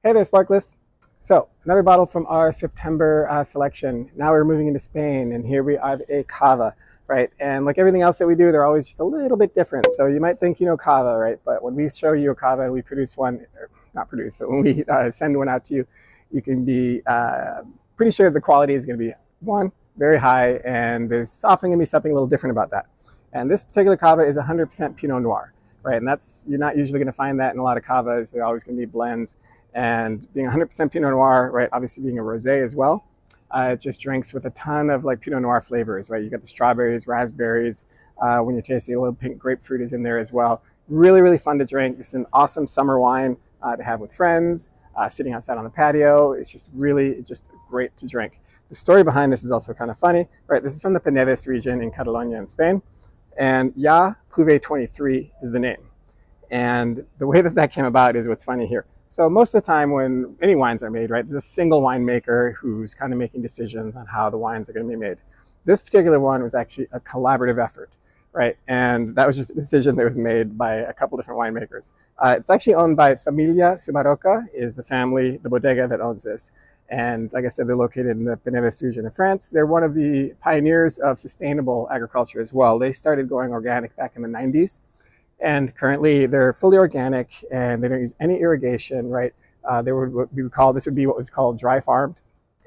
Hey there, Sparkle-ist. So, another bottle from our September selection. Now we're moving into Spain, and here we have a Cava, right? And like everything else that we do, they're always just a little bit different. So you might think you know Cava, right? But when we show you a Cava and we produce one, or not produce, but when we send one out to you, you can be pretty sure the quality is going to be, one, very high, and there's often going to be something a little different about that. And this particular Cava is 100% Pinot Noir, right? And that's, you're not usually going to find that in a lot of Cavas. They're always going to be blends. And being 100% Pinot Noir, right, obviously being a Rosé as well, it just drinks with a ton of like Pinot Noir flavors, right? You got the strawberries, raspberries, when you're tasting a little pink grapefruit is in there as well. Really, really fun to drink. It's an awesome summer wine to have with friends, sitting outside on the patio. It's just really just great to drink. The story behind this is also kind of funny, right? This is from the Penedes region in Catalonia in Spain. And Cuvée 23 is the name. And the way that came about is what's funny here. So most of the time when any wines are made, right, there's a single winemaker who's kind of making decisions on how the wines are going to be made. This particular one was actually a collaborative effort, right? And that was just a decision that was made by a couple different winemakers. It's actually owned by Familia Sumaroca, is the family, the bodega that owns this. And like I said, they're located in the Penedes region of France. They're one of the pioneers of sustainable agriculture as well. They started going organic back in the 90s. And currently they're fully organic and they don't use any irrigation, right? This would be what was called dry farmed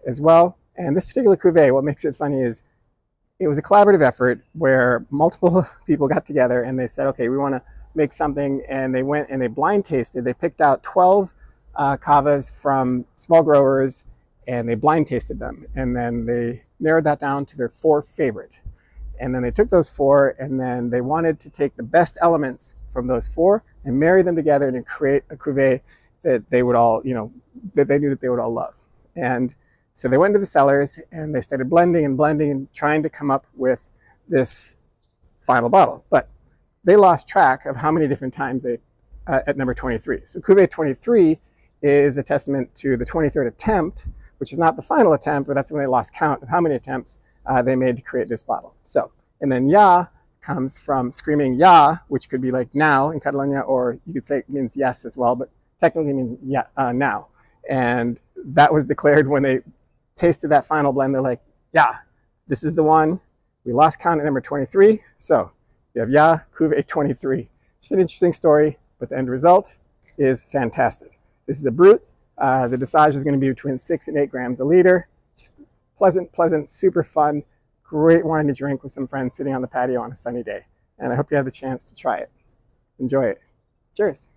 as well. And this particular cuvee, what makes it funny is it was a collaborative effort where multiple people got together and they said, okay, we want to make something. And they went and they blind tasted. They picked out 12 cavas from small growers and they blind tasted them. And then they narrowed that down to their 4 favorite. And then they took those 4 and then they wanted to take the best elements from those 4 and marry them together and create a cuvee that they would all, that they knew that they would all love. And so they went to the cellars and they started blending and trying to come up with this final bottle. But they lost track of how many different times they, at number 23. So Cuvée 23 is a testament to the 23rd attempt, which is not the final attempt, but that's when they lost count of how many attempts they made to create this bottle. So, and then ya comes from screaming ya, which could be like now in Catalonia, or you could say it means yes as well, but technically means yeah, now. And that was declared when they tasted that final blend. They're like, yeah, this is the one. We lost count at number 23. So you have Cuvée 23. It's an interesting story, but the end result is fantastic. This is a Brut. The dosage is going to be between 6 and 8 grams a liter. Just pleasant, super fun, great wine to drink with some friends sitting on the patio on a sunny day. And I hope you have the chance to try it. Enjoy it. Cheers.